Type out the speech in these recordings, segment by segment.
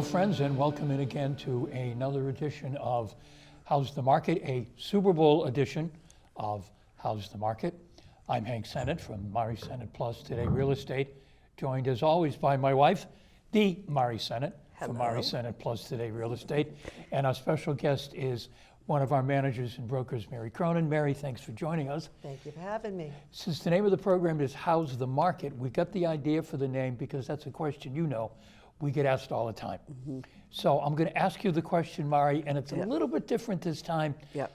Hello, friends, and welcome in again to another edition of How's the Market, a Super Bowl edition of How's the Market. I'm Hank Sennott from Mari Sennott Plus Today Real Estate, joined as always by my wife, the Mari Sennott from Mari Sennott Plus Today Real Estate. And our special guest is one of our managers and brokers, Mary Cronin. Mary, thanks for joining us. Thank you for having me. Since the name of the program is How's the Market, we got the idea for the name because that's a question you know we get asked all the time. So I'm going to ask you the question, Mari, and it's a little bit different this time. Yep.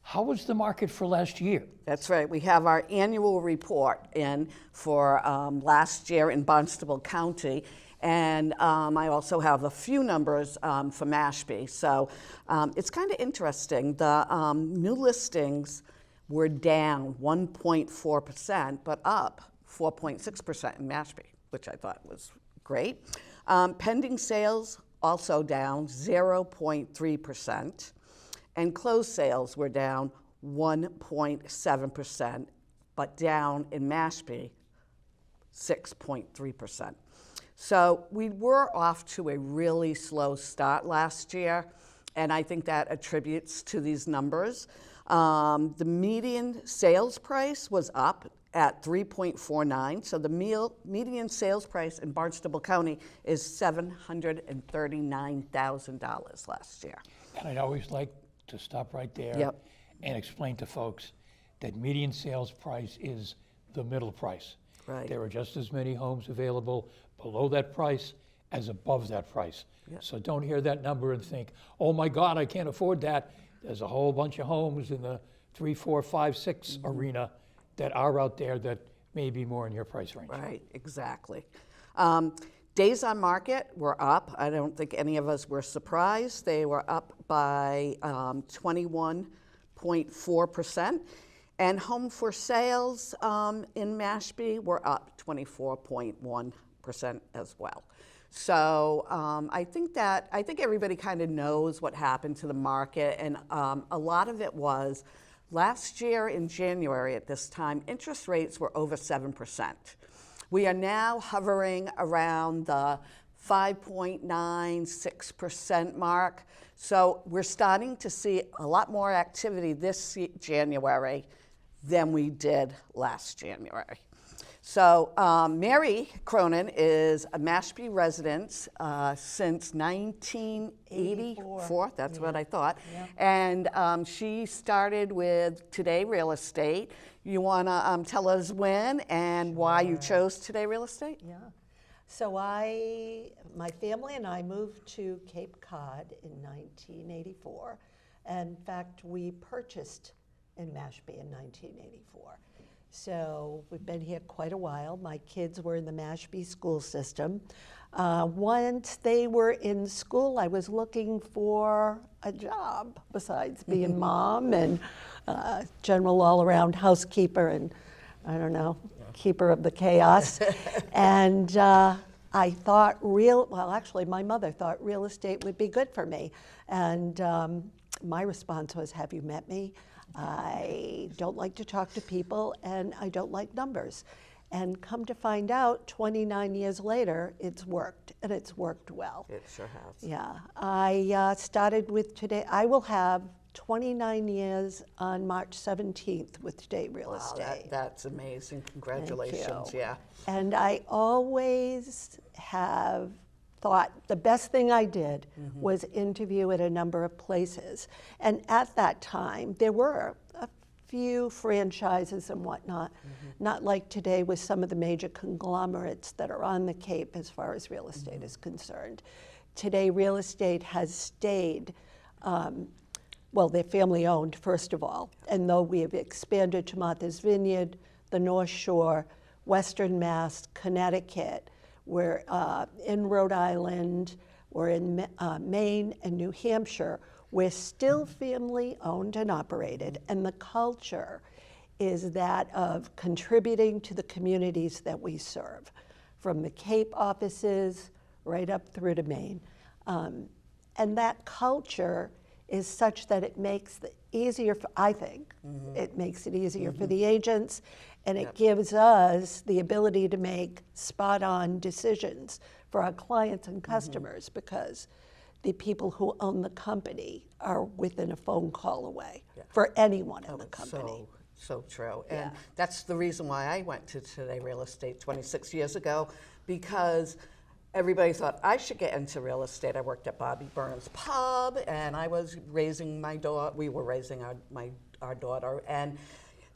How was the market for last year? That's right. We have our annual report in for last year in Barnstable County. And I also have a few numbers for Mashpee. So it's kind of interesting. The new listings were down 1.4%, but up 4.6% in Mashpee, which I thought was great. Pending sales also down 0.3%, and closed sales were down 1.7%, but down in Mashpee 6.3%. So we were off to a really slow start last year, and I think that attributes to these numbers. The median sales price was up at 3.49. So the median sales price in Barnstable County is $739,000 last year. And I'd always like to stop right there and explain to folks that median sales price is the middle price. Right. There are just as many homes available below that price as above that price. So don't hear that number and think, oh my God, I can't afford that. There's a whole bunch of homes in the 3, 4, 5, 6 arena that are out there that may be more in your price range. Right, exactly. Days on market were up. I don't think any of us were surprised. They were up by 21.4%. And home for sales in Mashpee were up 24.1% as well. So I think everybody kind of knows what happened to the market, and a lot of it was last year in January at this time, interest rates were over 7%. We are now hovering around the 5.96% mark. So we're starting to see a lot more activity this January than we did last January. So Mary Cronin is a Mashpee resident since 1984. That's what I thought. Yeah. And she started with Today Real Estate. You want to tell us when and why you chose Today Real Estate? Yeah. So my family and I moved to Cape Cod in 1984. In fact, we purchased in Mashpee in 1984. So we've been here quite a while. My kids were in the Mashpee school system. Once they were in school, I was looking for a job besides being mom and general all-around housekeeper and, I don't know, keeper of the chaos. And I thought actually my mother thought real estate would be good for me. And my response was, have you met me? I don't like to talk to people, and I don't like numbers. And come to find out, 29 years later, it's worked, and it's worked well. It sure has. Yeah. I started with Today. I will have 29 years on March 17th with Today Real Estate. That's amazing. Congratulations. Thank you. Yeah. And I always have thought the best thing I did was interview at a number of places. And at that time, there were a few franchises and whatnot, not like today with some of the major conglomerates that are on the Cape as far as real estate is concerned. Today, real estate has stayed, they're family owned, first of all. And though we have expanded to Martha's Vineyard, the North Shore, Western Mass, Connecticut, we're in Rhode Island, we're in Maine and New Hampshire. We're still family owned and operated, and the culture is that of contributing to the communities that we serve, from the Cape offices right up through to Maine. And that culture is such that it makes it easier, it makes it easier for the agents, And it gives us the ability to make spot-on decisions for our clients and customers because the people who own the company are within a phone call away for anyone in the company. So true. And that's the reason why I went to Today Real Estate 26 years ago, because everybody thought I should get into real estate. I worked at Bobby Burns Pub, and I was raising my daughter. We were raising our daughter. And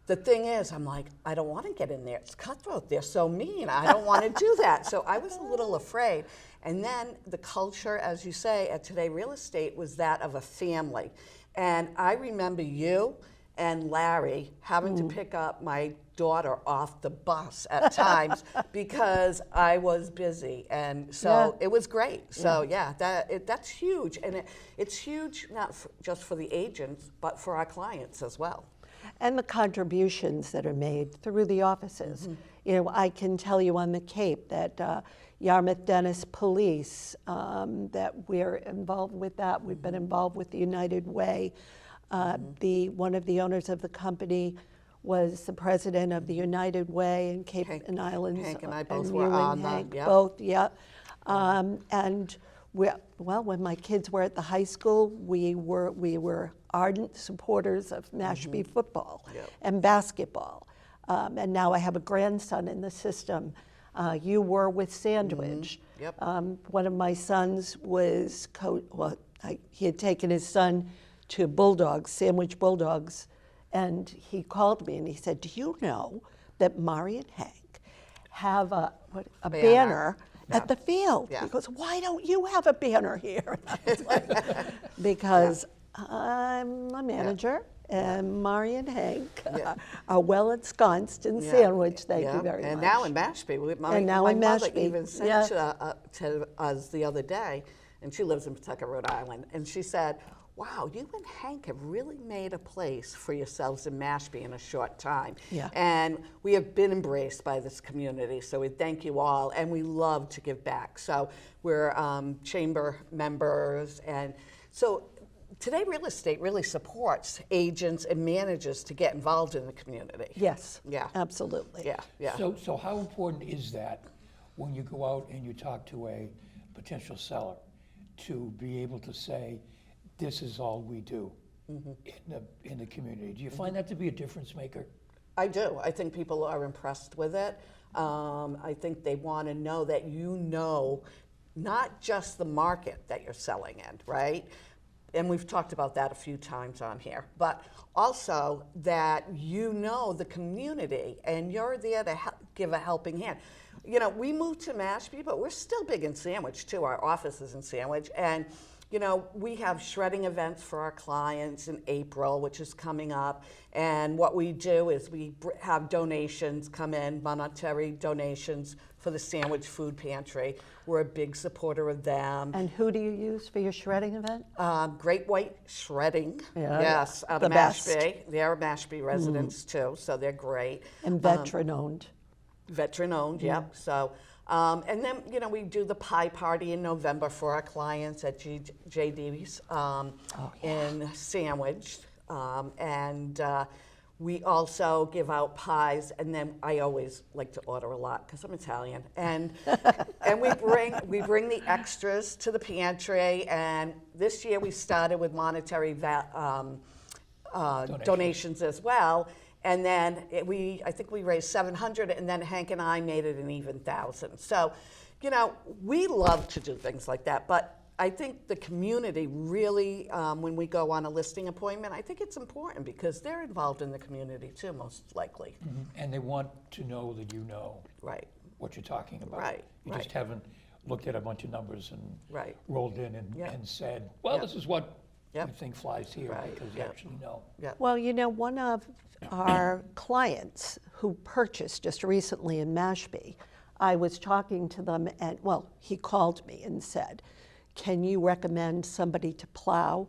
the thing is, I'm like, I don't want to get in there. It's cutthroat. They're so mean. I don't want to do that. So I was a little afraid. And then the culture, as you say, at Today Real Estate was that of a family. And I remember you and Larry having to pick up my daughter off the bus at times because I was busy, and so it was great. So that's huge, and it's huge not just for the agents, but for our clients as well. And the contributions that are made through the offices. You know, I can tell you on the Cape that Yarmouth Dennis Police, that we're involved with that. We've been involved with the United Way. One of the owners of the company was the president of the United Way in Cape and Islands. Hank and I both and were you on and that. Hank, both, and when my kids were at the high school, we were ardent supporters of Mashpee football and basketball. And now I have a grandson in the system. You were with Sandwich. One of my sons was he had taken his son to Bulldogs, Sandwich Bulldogs, and he called me and he said, "Do you know that Mari and Hank have a banner at the field?" He goes, "Why don't you have a banner here?" And I was like, because I'm a manager, and Mari and Hank are well ensconced in Sandwich. Thank you very much. And now in Mashpee. My mother even said to us the other day, and she lives in Pawtucket, Rhode Island, and she said, "Wow, you and Hank have really made a place for yourselves in Mashpee in a short time." And we have been embraced by this community, so we thank you all, and we love to give back. So we're chamber members, and so Today Real Estate really supports agents and managers to get involved in the community. Yes, absolutely. So how important is that when you go out and you talk to a potential seller to be able to say, this is all we do in the community? Do you find that to be a difference maker? I do. I think people are impressed with it. I think they want to know that you know not just the market that you're selling in, right? And we've talked about that a few times on here, but also that you know the community and you're there to give a helping hand. You know, we moved to Mashpee, but we're still big in Sandwich too. Our office is in Sandwich, and you know, we have shredding events for our clients in April, which is coming up. And what we do is we have donations come in, monetary donations for the Sandwich Food Pantry. We're a big supporter of them. And who do you use for your shredding event? Great White Shredding, yes, out the of best. Mashpee. They're Mashpee residents too, so they're great. And veteran-owned. Veteran-owned, yep. So. And then, you know, we do the pie party in November for our clients at JD's in Sandwich. And we also give out pies, and then I always like to order a lot because I'm Italian. And we bring the extras to the pantry, and this year we started with monetary donations as well. And then I think we raised $700, and then Hank and I made it an even $1,000. So, you know, we love to do things like that, but I think the community really, when we go on a listing appointment, I think it's important because they're involved in the community too, most likely. And they want to know that you know what you're talking about. You just haven't looked at a bunch of numbers and rolled in and said, well, this is what you think flies here, because you actually know. Well, you know, one of our clients who purchased just recently in Mashpee, I was talking to them, and well, he called me and said, "Can you recommend somebody to plow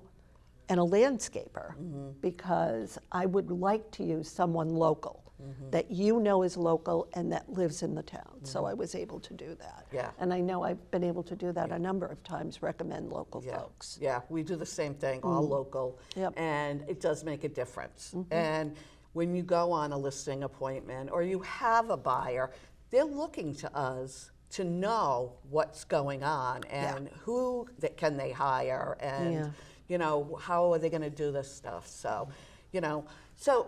and a landscaper? Because I would like to use someone local that you know is local and that lives in the town." So I was able to do that. And I know I've been able to do that a number of times, recommend local folks. We do the same thing, all local, and it does make a difference. And when you go on a listing appointment or you have a buyer, they're looking to us to know what's going on and who that can they hire and you know, how are they going to do this stuff. So, you know, so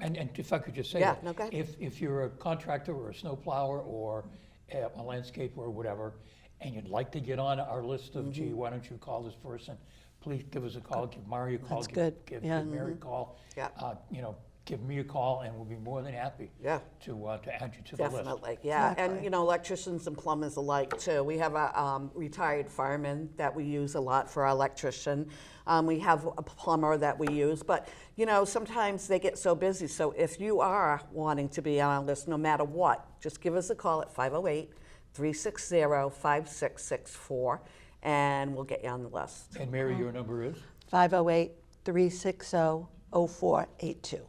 And if I could just say Yeah, that, no, go ahead. if you're a contractor or a snowplower or a landscaper or whatever, and you'd like to get on our list of, gee, why don't you call this person? Please give us a call, give Mari a call, That's good, give yeah. Mary a call. Yeah. You know, give me a call, and we'll be more than happy Yeah. to add you to the list. Definitely, yeah. And, Exactly. you know, electricians and plumbers alike, too. We have a retired fireman that we use a lot for our electrician. We have a plumber that we use. But, you know, sometimes they get so busy. So if you are wanting to be on our list, no matter what, just give us a call at 508-360-5664, and we'll get you on the list. And Mary, your number is? 508-360-0482.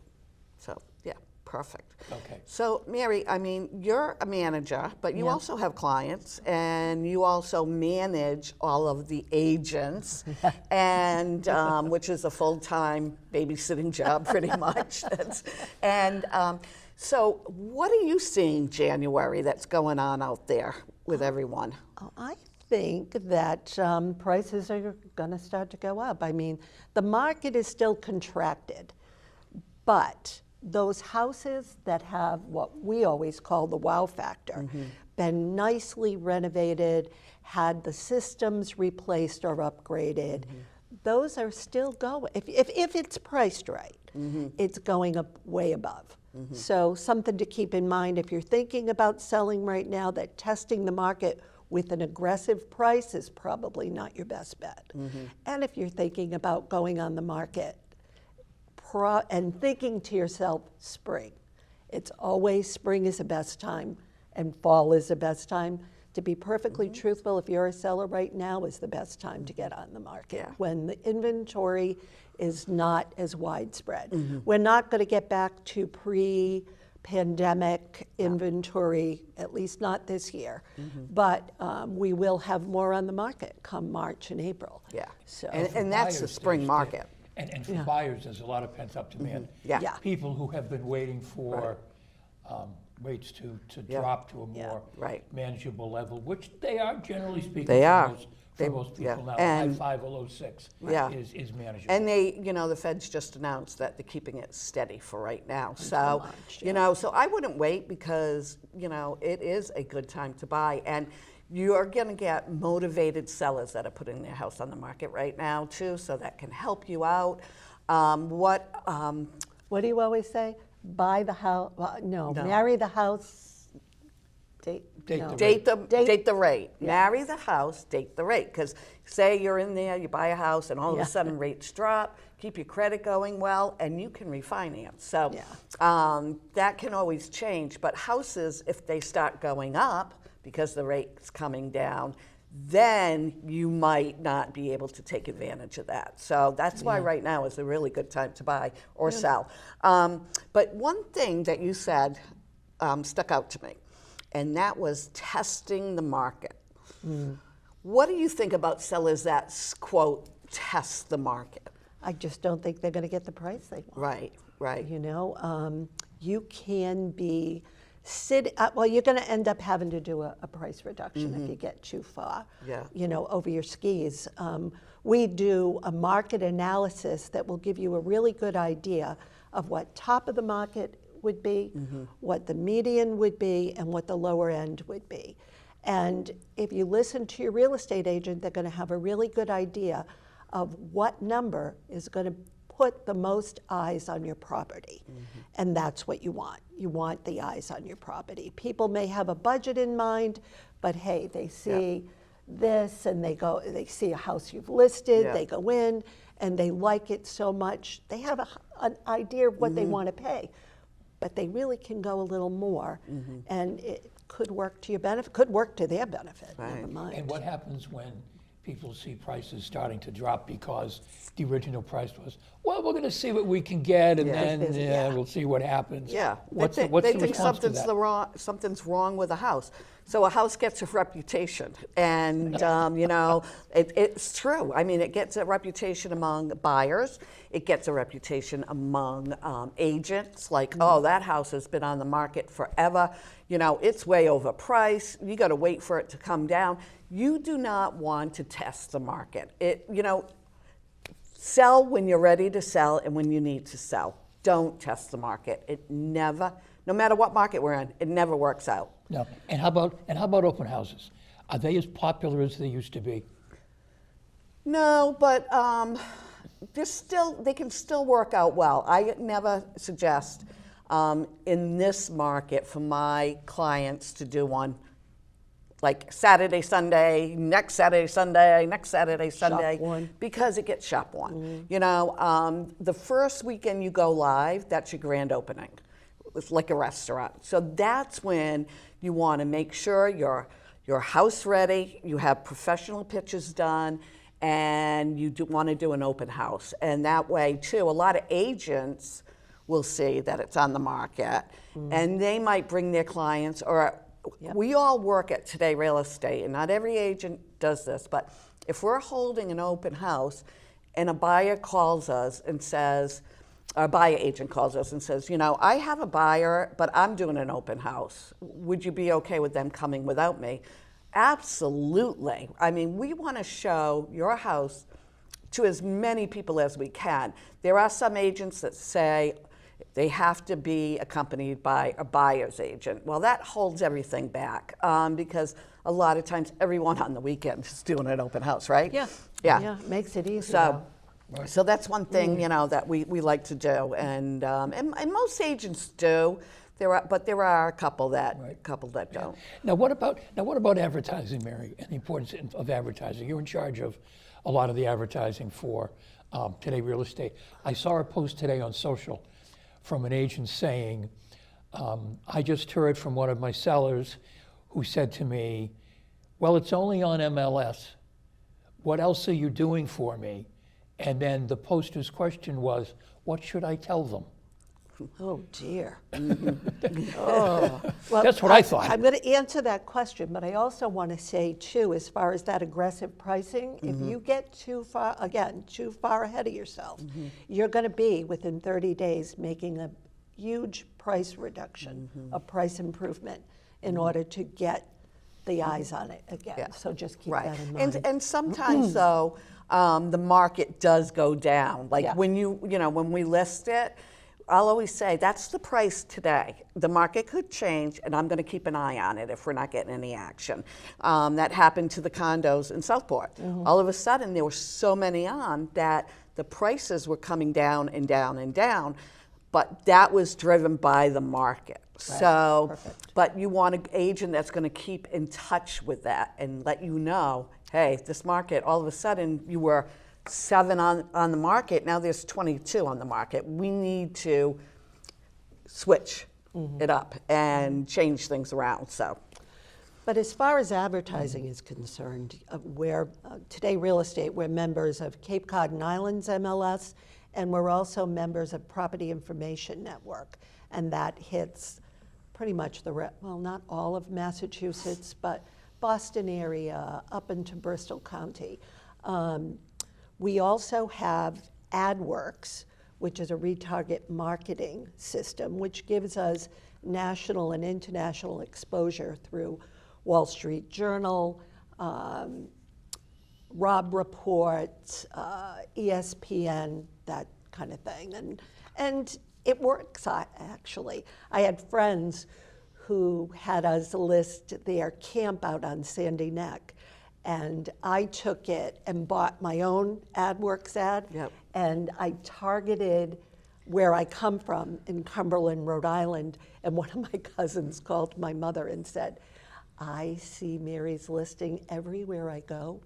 So, yeah, perfect. Okay. So, Mary, I mean, you're a manager, but you Yeah. also have clients, and you also manage all of the agents, and which is a full-time babysitting job, pretty much. So, what are you seeing January that's going on out there with everyone? Oh, I think that prices are going to start to go up. I mean, the market is still contracted, but those houses that have what we always call the wow factor, been nicely renovated, had the systems replaced or upgraded, those are still going. If it's priced right, it's going up way above. So something to keep in mind if you're thinking about selling right now, that testing the market with an aggressive price is probably not your best bet. And if you're thinking about going on the market and thinking to yourself, spring, it's always spring is the best time and fall is the best time. To be perfectly truthful, if you're a seller right now is the best time to get on the market when the inventory is not as widespread. We're not going to get back to pre-pandemic inventory, at least not this year, but we will have more on the market come March and April. Yeah, So, and that's the Buyers, spring there's- market. And for buyers, there's a lot of pent-up demand. Yeah. Yeah. People who have been waiting for rates to drop to a more Right. manageable level, which they are generally speaking They for are. most, They- for most yeah. people now. And- High 5 or low 6 Yeah. is manageable. And they, you know, the Fed's just announced that they're keeping it steady for right now. So, March, you know, so I wouldn't wait because, you know, it is a good time to buy. And you're going to get motivated sellers that are putting their house on the market right now, too, so that can help you out. what do you always say? Buy the house, no, marry the house, Date no. the Date the rate. Marry the house, date the rate. Because say you're in there, you buy a house, and all of a sudden rates drop, keep your credit going well, and you can refinance. So that can always change. But houses, if they start going up because the rate's coming down, then you might not be able to take advantage of that. So that's why right now is a really good time to buy or sell. But one thing that you said stuck out to me, and that was testing the market. What do you think about sellers that, quote, test the market? I just don't think they're going to get the price they want. Right, right. You know, you can be well, you're going to end up having to do a price reduction if you get too far, you know, over your skis. We do a market analysis that will give you a really good idea of what top of the market would be, what the median would be, and what the lower end would be. And if you listen to your real estate agent, they're going to have a really good idea of what number is going to put the most eyes on your property. And that's what you want. You want the eyes on your property. People may have a budget in mind, but hey, they see this and they see a house you've listed, they go in and they like it so much, they have an idea of what they want to pay. But they really can go a little more, and it could work to your benefit, could work to their benefit, never mind. And what happens when people see prices starting to drop because the original price was, well, we're going to see what we can get, and then we'll see what happens. Yeah, What's they the think response to that? something's wrong with the house. So a house gets a reputation, and you know, it's true. I mean, it gets a reputation among buyers. It gets a reputation among agents, like, oh, that house has been on the market forever. You know, it's way overpriced. You got to wait for it to come down. You do not want to test the market. You know, sell when you're ready to sell and when you need to sell. Don't test the market. It never, no matter what market we're in, it never works out. No. And how about open houses? Are they as popular as they used to be? No, but they can still work out well. I never suggest in this market for my clients to do one like Saturday, Sunday, next Saturday, Sunday, next Saturday, Sunday, Shop one. because it gets shop one. You know, the first weekend you go live, that's your grand opening. It's like a restaurant. So that's when you want to make sure your house ready, you have professional pictures done, and you want to do an open house. And that way, too, a lot of agents will see that it's on the market, and they might bring their clients, or we all work at Today Real Estate, and not every agent does this, but if we're holding an open house and a buyer calls us and says, our buyer agent calls us and says, you know, I have a buyer, but I'm doing an open house. Would you be okay with them coming without me? Absolutely. I mean, we want to show your house to as many people as we can. There are some agents that say they have to be accompanied by a buyer's agent. Well, that holds everything back because a lot of times everyone on the weekend is doing an open house, right? Yeah. Yeah. Makes it easy. So that's one thing, you know, that we like to do, and most agents do. But there are a couple that don't. Now what about advertising, Mary, and the importance of advertising? You're in charge of a lot of the advertising for Today Real Estate. I saw a post today on social from an agent saying, I just heard from one of my sellers who said to me, well, it's only on MLS. What else are you doing for me? And then the poster's question was, what should I tell them? Oh, dear. Well, that's what I thought. I'm going to answer that question, but I also want to say, too, as far as that aggressive pricing, if you get too far ahead of yourself, you're going to be, within 30 days, making a huge price reduction, a price improvement, in order to get the eyes on it again. Yeah. So just keep Right. that in mind. And sometimes, though, the market does go down. Like when when we list it, I'll always say, that's the price today. The market could change, and I'm going to keep an eye on it if we're not getting any action. That happened to the condos in Southport. All of a sudden, there were so many on that the prices were coming down and down and down, but that was driven by the market. Right. So, Perfect. but you want an agent that's going to keep in touch with that and let you know, hey, this market, all of a sudden, you were 7 on the market, now there's 22 on the market. We need to switch it up and change things around. So, But as far as advertising is concerned, we're Today Real Estate, we're members of Cape Cod and Islands MLS, and we're also members of Property Information Network, and that hits pretty much well, not all of Massachusetts, but Boston area, up into Bristol County. We also have AdWorks, which is a retarget marketing system, which gives us national and international exposure through Wall Street Journal, Rob Report, ESPN, that kind of thing. And it works, actually. I had friends who had us list their camp out on Sandy Neck, and I took it and bought my own AdWorks ad, and I targeted where I come from in Cumberland, Rhode Island, and one of my cousins called my mother and said, I see Mary's listing everywhere I go.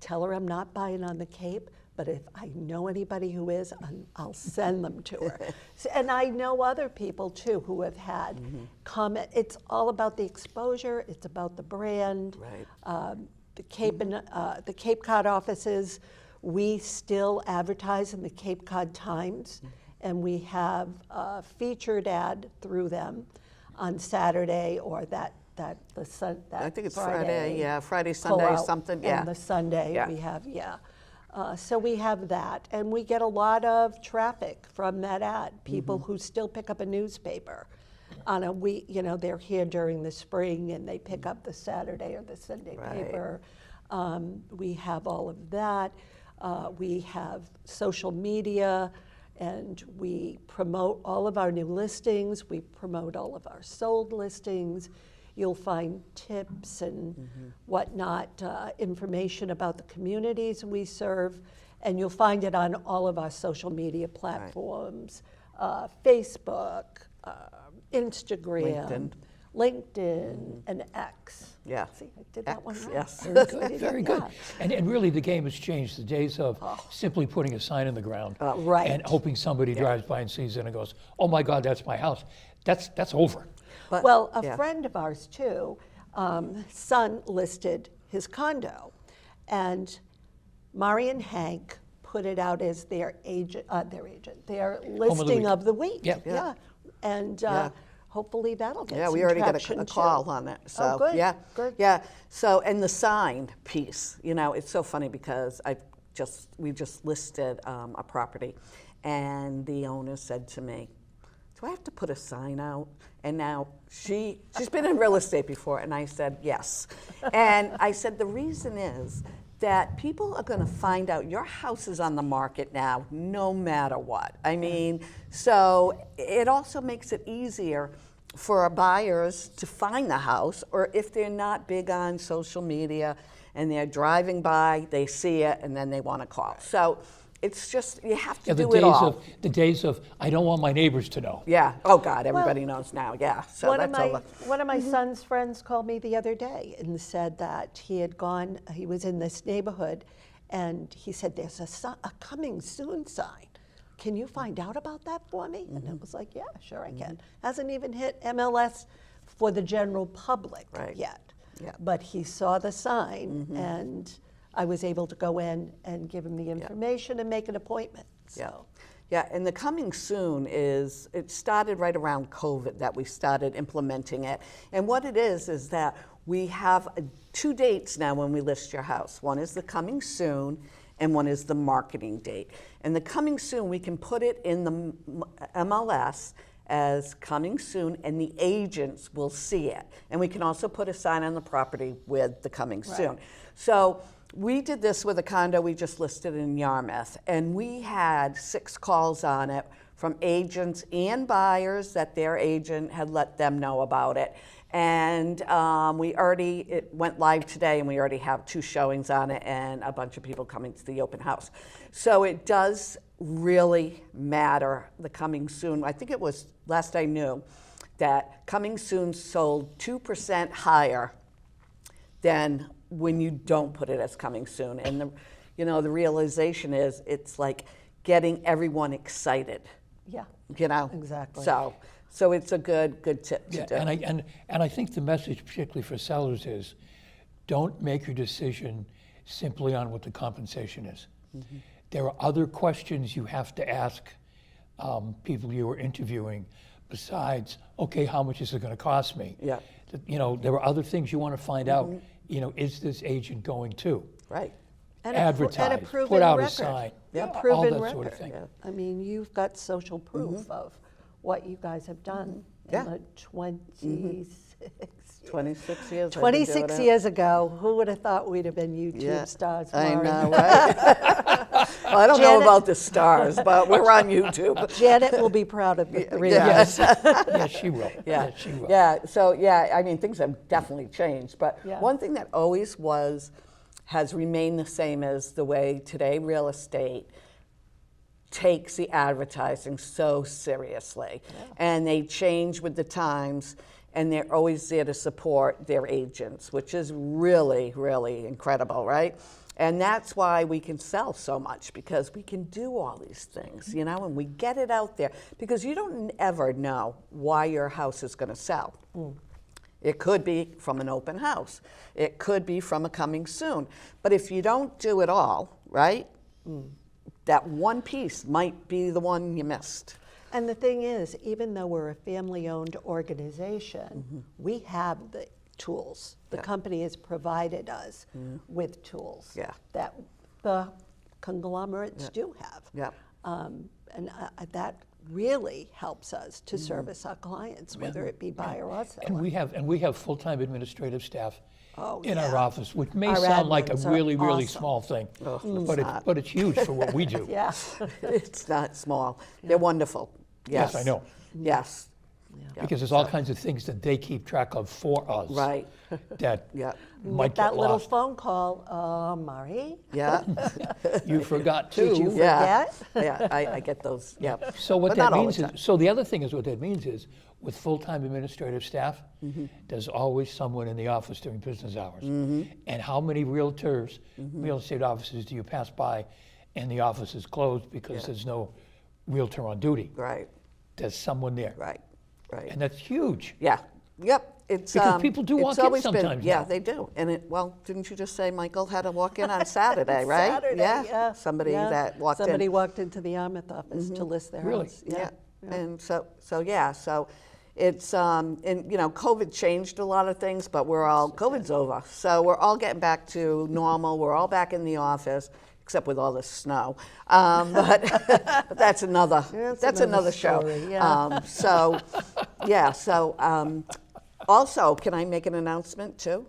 Tell her I'm not buying on the Cape, but if I know anybody who is, I'll send them to her. And I know other people too who have had comment. It's all about the exposure, it's about the brand. Right. The Cape Cod offices, we still advertise in the Cape Cod Times, and we have a featured ad through them on Saturday or that that I think it's Friday. Friday, yeah, Friday, Sunday, pull-out, something, yeah. And the Sunday Yeah. we have, so we have that, and we get a lot of traffic from that ad. People Mm-hmm. who still pick up a newspaper on a week, they're here during the spring and they pick up the Saturday or the Sunday Right. paper. We have all of that. We have social media, and we promote all of our new listings. We promote all of our sold listings. You'll find tips and whatnot, information about the communities we serve, and you'll find it on all of our social media platforms, Facebook, Instagram, LinkedIn, and X. Yeah. See, I did that one X, right. yes. Very good, very good. Yeah. And really, the game has changed. The days of simply putting a sign in the ground Right. and hoping somebody drives by and sees it and goes, "Oh my God, that's my house." That's over. But- Well, a yeah. friend of ours too, son listed his condo, and Mari and Hank put it out as their listing week. of the week. Yeah. Yeah. And Yeah. hopefully that'll get Yeah, some we already got traction a too. call on it. So, Oh, good, yeah, good. yeah. So, and the sign piece, it's so funny because we just listed a property, and the owner said to me, "Do I have to put a sign out?" And now she's been in real estate before, and I said yes. And I said the reason is that people are going to find out your house is on the market now, no matter what. I mean, so it also makes it easier for our buyers to find the house, or if they're not big on social media and they're driving by, they see it, and then they want to call. So it's just, you have to Yeah, do it all. the days of I don't want my neighbors to know. Yeah. Oh God, everybody knows now. Yeah. So one that's over. of my son's friends called me the other day and said that he was in this neighborhood, and he said, "There's a coming soon sign. Can you find out about that for me?" And it was like, "Yeah, sure I can." Hasn't even hit MLS for the general public Right. yet. Yeah. But he saw the sign, and I was able to go in and give him the information and make an appointment. So. Yeah, and the coming soon it started right around COVID that we started implementing it. And what it is that we have two dates now when we list your house. One is the coming soon, and one is the marketing date. And the coming soon, we can put it in the MLS as coming soon, and the agents will see it. And we can also put a sign on the property with the coming soon. So we did this with a condo we just listed in Yarmouth, and we had 6 calls on it from agents and buyers that their agent had let them know about it. And it went live today, and we already have 2 showings on it and a bunch of people coming to the open house. So it does really matter, the coming soon. I think it was, last I knew, that coming soon sold 2% higher than when you don't put it as coming soon. And the realization is it's like getting everyone excited. Yeah. Exactly. So it's a good tip to do. And I think the message, particularly for sellers, is don't make your decision simply on what the compensation is. There are other questions you have to ask people you are interviewing besides, okay, how much is it going to cost me? Yeah. There are other things you want to find out. Is this agent going to Right. And advertise, a proven put out record. a sign, A all proven that record. sort of thing. Yeah. I mean, you've got social proof of what you guys have done Yeah. in the 26 years. I've been 26 doing it. years ago. Who would have thought we'd have been YouTube Yeah, stars? I Mari? know, right? Well, I don't know Janet- about the stars, but we're on YouTube. Janet will be proud of the three Yeah. of us. Yes, she will. Yeah, Yes, she will. yeah. So I mean, things have definitely changed. But Yeah. one thing that always has remained the same is the way today real estate takes the advertising so seriously, and they change with the times, and they're always there to support their agents, which is really, really incredible, right? And that's why we can sell so much, because we can do all these things, and we get it out there, because you don't ever know why your house is going to sell. It could be from an open house. It could be from a coming soon. But if you don't do it all, right, that one piece might be the one you missed. And the thing is, even though we're a family-owned organization, we have the tools. The Yeah. company has provided us with tools Yeah. that the conglomerates do have. Yeah. And that really helps us to service our clients, whether it be buyer or seller. And we have full-time administrative staff Oh, in our yeah. office, which may Our sound like a admins are really, really awesome. small thing, it's but it's huge for what we do. Yeah. It's not small. They're wonderful. Yes. Yes, I know. Yes. Because there's all kinds of things that they keep track of for us. Right. That Yeah. might That get little lost. phone call, Mari, Yeah. You forgot too. did you Yeah. forget? Yeah. I get those. Yeah. So what But that not all means the is, time. so the other thing is what that means is, with full-time administrative staff, there's always someone in the office during business hours. And how many realtors, real estate offices do you pass by and the office is closed because there's no realtor on duty? Right. There's someone there. Right. Right. And that's huge. Yeah. Yep. It's Because people do it's walk in always been- sometimes Yeah, now. they do. And didn't you just say Michael had to walk in on Saturday, right? Saturday, yeah. Somebody Yeah. that walked Somebody in. walked into the Yarmouth office to list their Really? house. Yeah. And so it's and COVID changed a lot of things, but COVID's over. So we're all getting back to normal. We're all back in the office, except with all this snow. But that's another another show. story, yeah. Also, can I make an announcement too?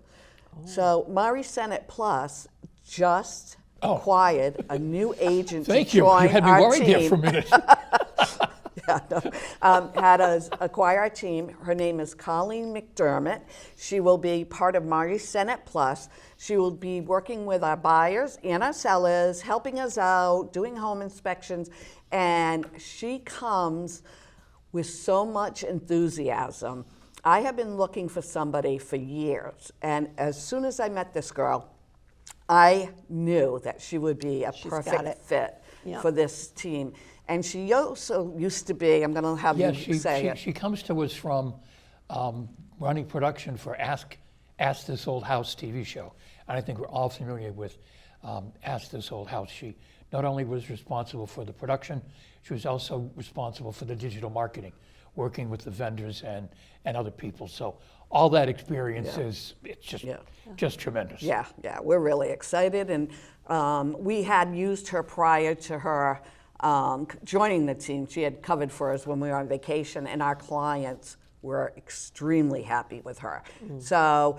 So Mari Sennott Plus just acquired a new agent Thank to you. join You had me our worried team. there for a minute. Had us acquire our team. Her name is Colleen McDermott. She will be part of Mari Sennott Plus. She will be working with our buyers and our sellers, helping us out, doing home inspections, and she comes with so much enthusiasm. I have been looking for somebody for years, and as soon as I met this girl, I knew that she would be a got perfect it. fit Yeah. for this team. And she also used to be, I'm going to have Yeah, you say it. she comes to us from running production for Ask This Old House TV show. And I think we're all familiar with Ask This Old House. She not only was responsible for the production, she was also responsible for the digital marketing, working with the vendors and other people. So all that experience it's just tremendous. Yeah, we're really excited. And we had used her prior to her joining the team. She had covered for us when we were on vacation, and our clients were extremely happy with her. So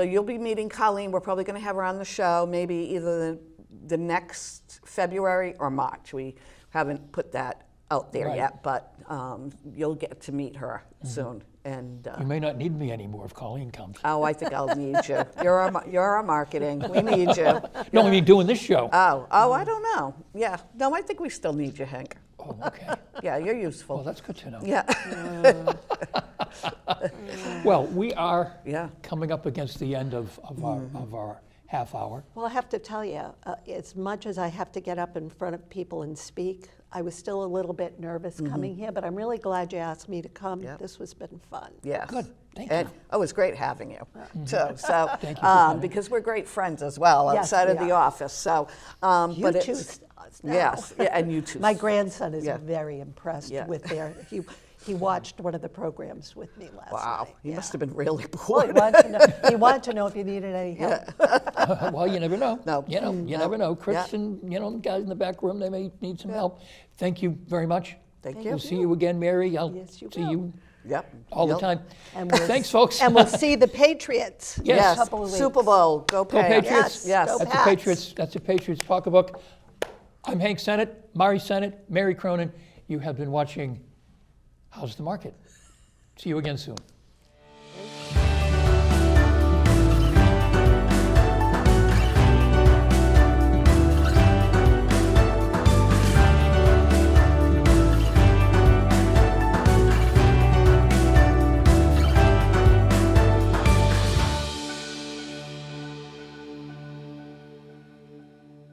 you'll be meeting Colleen. We're probably going to have her on the show, maybe either the next February or March. We haven't put that out there Right. yet, but you'll get to meet her soon. And You may not need me anymore if Colleen comes. I think I'll need you. You're our marketing. We need you. No, I mean doing this show. Oh, I don't know. Yeah, no, I think we still need you, Hank. Oh, okay. Yeah, you're useful. Well, that's good to know. Yeah. Well, we are Yeah. coming up against the end of our half hour. Well, I have to tell you, as much as I have to get up in front of people and speak, I was still a little bit nervous coming here, but I'm really glad you asked me to come. Yep. This has been fun. Yes. Good. Thank And, you. oh, it's great having you, too. So, Thank you for coming. because we're great friends as well Yes, outside of we the are. office. So, You but two it's stars now. yes, yeah, and you too. My grandson is Yeah. very impressed Yeah. with he watched one of the programs with me last Wow, night. he Yeah. must have been really Well, bored. he wanted to know if you needed any help. Well, you never know. No. You never know. Chris Yeah. and the guys in the back room, they may need some help. Thank you very much. Thank you. We'll see you again, Mary. I'll Yes, you see will. you Yep. all the Yep. time. And we'll- Thanks, folks. And we'll see the Patriots Yes. in a couple of weeks. Super Bowl. Go Go Pats. Patriots. Yes. Go That's Pats. the Patriots. That's the Patriots pocketbook. I'm Hank Sennott, Mari Sennott, Mary Cronin. You have been watching How's the Market? See you again soon.